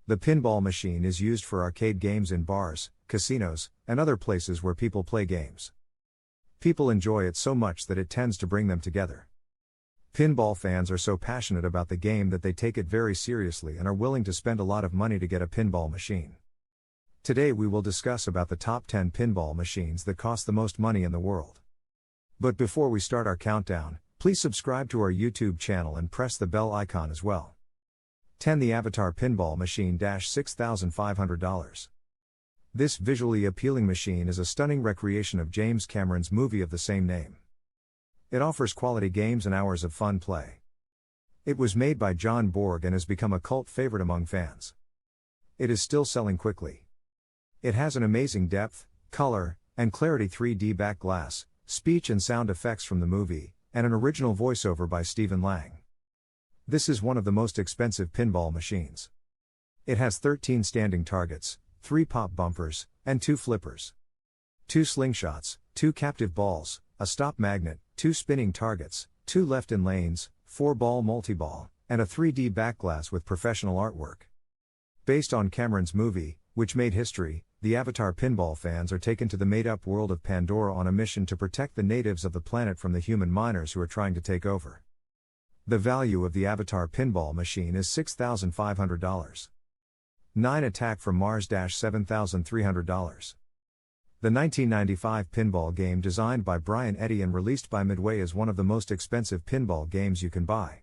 The pinball machine is used for arcade games in bars, casinos, and other places where people play games. People enjoy it so much that it tends to bring them together. Pinball fans are so passionate about the game that they take it very seriously and are willing to spend a lot of money to get a pinball machine. Today we will discuss about the top 10 pinball machines that cost the most money in the world. But before we start our countdown, please subscribe to our YouTube channel and press the bell icon as well. 10. The Avatar Pinball Machine $6,500. This visually appealing machine is a stunning recreation of James Cameron's movie of the same name. It offers quality games and hours of fun play. It was made by John Borg and has become a cult favorite among fans. It is still selling quickly. It has an amazing depth, color, and clarity 3D back glass, speech and sound effects from the movie, and an original voiceover by Stephen Lang. This is one of the most expensive pinball machines. It has 13 standing targets, 3 pop bumpers, and 2 flippers. 2 slingshots, 2 captive balls, a stop magnet, 2 spinning targets, 2 left-in lanes, 4 ball multi-ball, and a 3D back glass with professional artwork. Based on Cameron's movie, which made history, the Avatar pinball fans are taken to the made-up world of Pandora on a mission to protect the natives of the planet from the human miners who are trying to take over. The value of the Avatar pinball machine is $6,500. 9. Attack from Mars $7,300. The 1995 pinball game designed by Brian Eddy and released by Midway is one of the most expensive pinball games you can buy.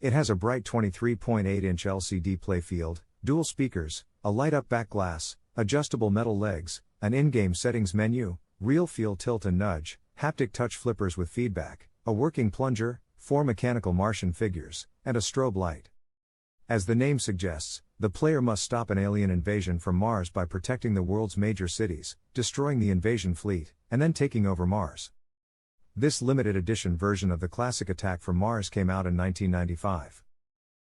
It has a bright 23.8-inch LCD playfield, dual speakers, a light-up back glass, adjustable metal legs, an in-game settings menu, real feel tilt and nudge, haptic touch flippers with feedback, a working plunger, 4 mechanical Martian figures, and a strobe light. As the name suggests, the player must stop an alien invasion from Mars by protecting the world's major cities, destroying the invasion fleet, and then taking over Mars. This limited edition version of the classic Attack from Mars came out in 1995.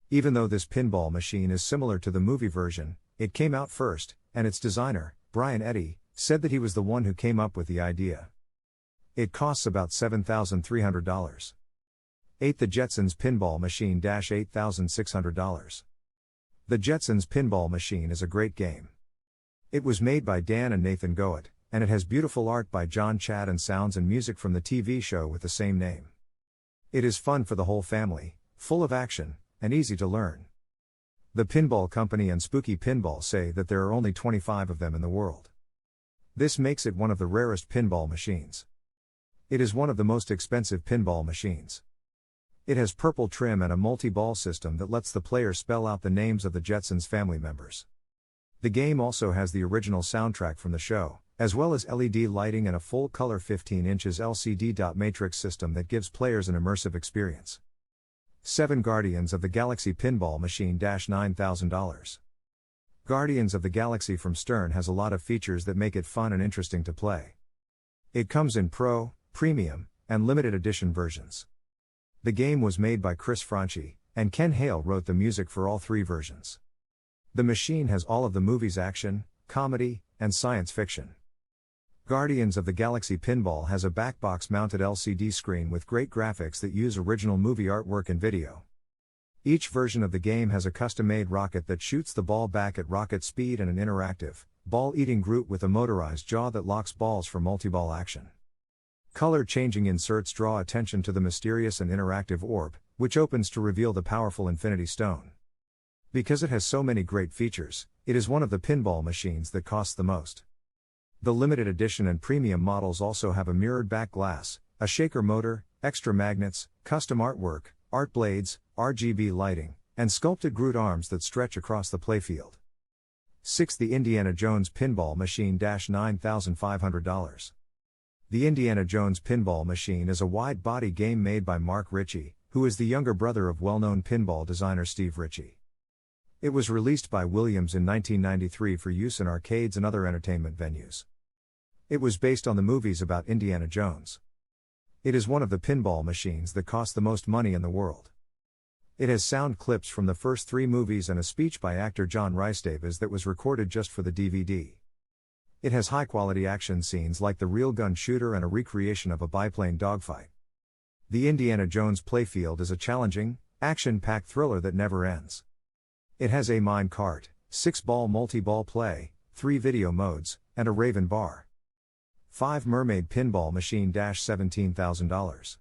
Even though this pinball machine is similar to the movie version, it came out first, and its designer, Brian Eddy, said that he was the one who came up with the idea. It costs about $7,300. 8. The Jetsons Pinball Machine $8,600. The Jetsons Pinball Machine is a great game. It was made by Dan and Nathan Goet, and it has beautiful art by John Chad and sounds and music from the TV show with the same name. It is fun for the whole family, full of action, and easy to learn. The Pinball Company and Spooky Pinball say that there are only 25 of them in the world. This makes it one of the rarest pinball machines. It is one of the most expensive pinball machines. It has purple trim and a multi-ball system that lets the player spell out the names of the Jetsons family members. The game also has the original soundtrack from the show, as well as LED lighting and a full-color 15 inches LCD dot matrix system that gives players an immersive experience. 7. Guardians of the Galaxy Pinball Machine $9,000. Guardians of the Galaxy from Stern has a lot of features that make it fun and interesting to play. It comes in Pro, Premium, and Limited Edition versions. The game was made by Chris Franchi, and Ken Hale wrote the music for all 3 versions. The machine has all of the movie's action, comedy, and science fiction. Guardians of the Galaxy Pinball has a backbox-mounted LCD screen with great graphics that use original movie artwork and video. Each version of the game has a custom-made rocket that shoots the ball back at rocket speed and an interactive, ball-eating Groot with a motorized jaw that locks balls for multi-ball action. Color-changing inserts draw attention to the mysterious and interactive orb, which opens to reveal the powerful Infinity Stone. Because it has so many great features, it is one of the pinball machines that costs the most. The limited edition and premium models also have a mirrored back glass, a shaker motor, extra magnets, custom artwork, art blades, RGB lighting, and sculpted Groot arms that stretch across the playfield. 6. The Indiana Jones Pinball Machine $9,500. The Indiana Jones Pinball Machine is a wide-body game made by Mark Ritchie, who is the younger brother of well-known pinball designer Steve Ritchie. It was released by Williams in 1993 for use in arcades and other entertainment venues. It was based on the movies about Indiana Jones. It is one of the pinball machines that cost the most money in the world. It has sound clips from the first 3 movies and a speech by actor John Rhys-Davies that was recorded just for the DVD. It has high-quality action scenes like the real gun shooter and a recreation of a biplane dogfight. The Indiana Jones playfield is a challenging, action-packed thriller that never ends. It has a mine cart, 6-ball multi-ball play, 3 video modes, and a Raven bar. 5 Mermaid Pinball Machine $17,000.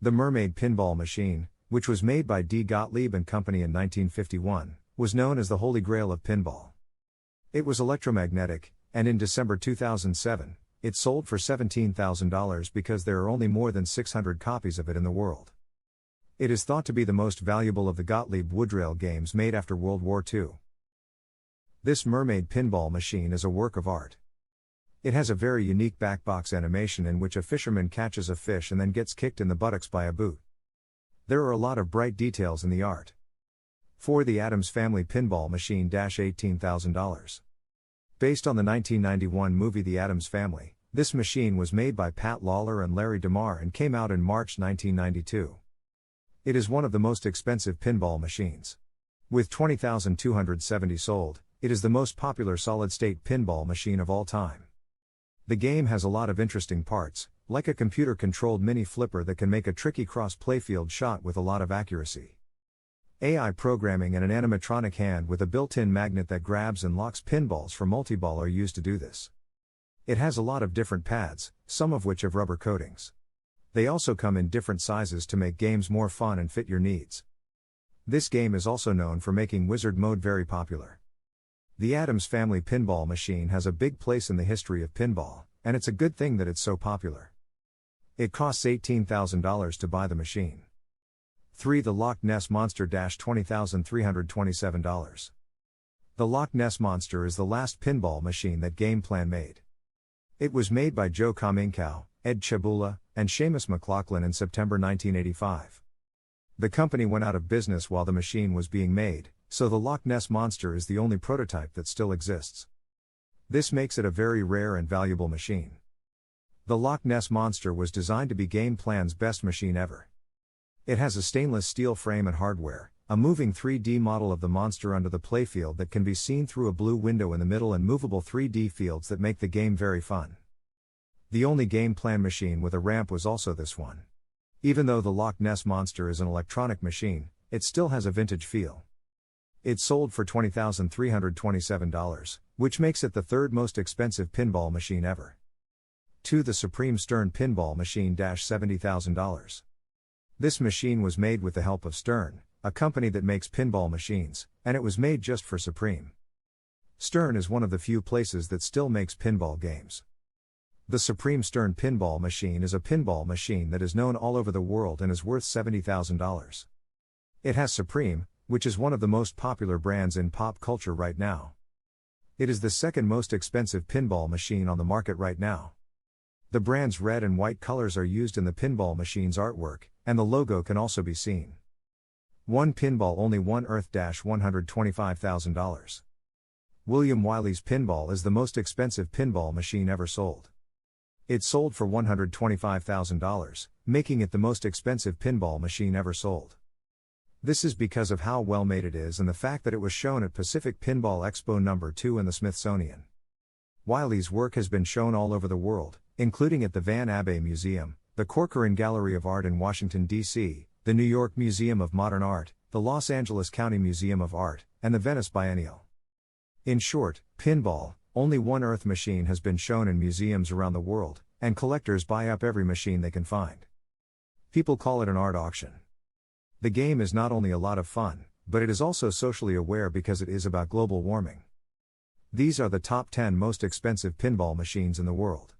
The Mermaid Pinball Machine, which was made by D. Gottlieb and Company in 1951, was known as the Holy Grail of pinball. It was electromagnetic, and in December 2007, it sold for $17,000 because there are only more than 600 copies of it in the world. It is thought to be the most valuable of the Gottlieb Woodrail games made after World War II. This Mermaid Pinball Machine is a work of art. It has a very unique backbox animation in which a fisherman catches a fish and then gets kicked in the buttocks by a boot. There are a lot of bright details in the art. 4 The Addams Family Pinball Machine $18,000. Based on the 1991 movie The Addams Family, this machine was made by Pat Lawler and Larry DeMar and came out in March 1992. It is one of the most expensive pinball machines. With 20,270 sold, it is the most popular solid-state pinball machine of all time. The game has a lot of interesting parts, like a computer-controlled mini flipper that can make a tricky cross-playfield shot with a lot of accuracy. AI programming and an animatronic hand with a built-in magnet that grabs and locks pinballs for multiball are used to do this. It has a lot of different pads, some of which have rubber coatings. They also come in different sizes to make games more fun and fit your needs. This game is also known for making Wizard Mode very popular. The Addams Family Pinball Machine has a big place in the history of pinball, and it's a good thing that it's so popular. It costs $18,000 to buy the machine. 3 The Loch Ness Monster $20,327. The Loch Ness Monster is the last pinball machine that GamePlan made. It was made by Joe Kaminkow, Ed Chabula, and Seamus McLaughlin in September 1985. The company went out of business while the machine was being made, so the Loch Ness Monster is the only prototype that still exists. This makes it a very rare and valuable machine. The Loch Ness Monster was designed to be GamePlan's best machine ever. It has a stainless steel frame and hardware, a moving 3D model of the monster under the playfield that can be seen through a blue window in the middle, and movable 3D fields that make the game very fun. The only GamePlan machine with a ramp was also this one. Even though the Loch Ness Monster is an electronic machine, it still has a vintage feel. It sold for $20,327, which makes it the third most expensive pinball machine ever. 2 The Supreme Stern Pinball Machine $70,000. This machine was made with the help of Stern, a company that makes pinball machines, and it was made just for Supreme. Stern is one of the few places that still makes pinball games. The Supreme Stern Pinball Machine is a pinball machine that is known all over the world and is worth $70,000. It has Supreme, which is one of the most popular brands in pop culture right now. It is the second most expensive pinball machine on the market right now. The brand's red and white colors are used in the pinball machine's artwork, and the logo can also be seen. 1 Pinball Only 1 Earth $125,000. William Wiley's Pinball is the most expensive pinball machine ever sold. It sold for $125,000, making it the most expensive pinball machine ever sold. This is because of how well made it is and the fact that it was shown at Pacific Pinball Expo No. 2 in the Smithsonian. Wiley's work has been shown all over the world, including at the Van Abbey Museum, the Corcoran Gallery of Art in Washington, D.C., the New York Museum of Modern Art, the Los Angeles County Museum of Art, and the Venice Biennial. In short, Pinball Only 1 Earth machine has been shown in museums around the world, and collectors buy up every machine they can find. People call it an art auction. The game is not only a lot of fun, but it is also socially aware because it is about global warming. These are the top 10 most expensive pinball machines in the world.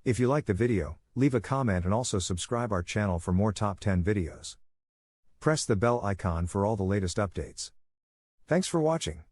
If you like the video, leave a comment and also subscribe our channel for more top 10 videos. Press the bell icon for all the latest updates. Thanks for watching.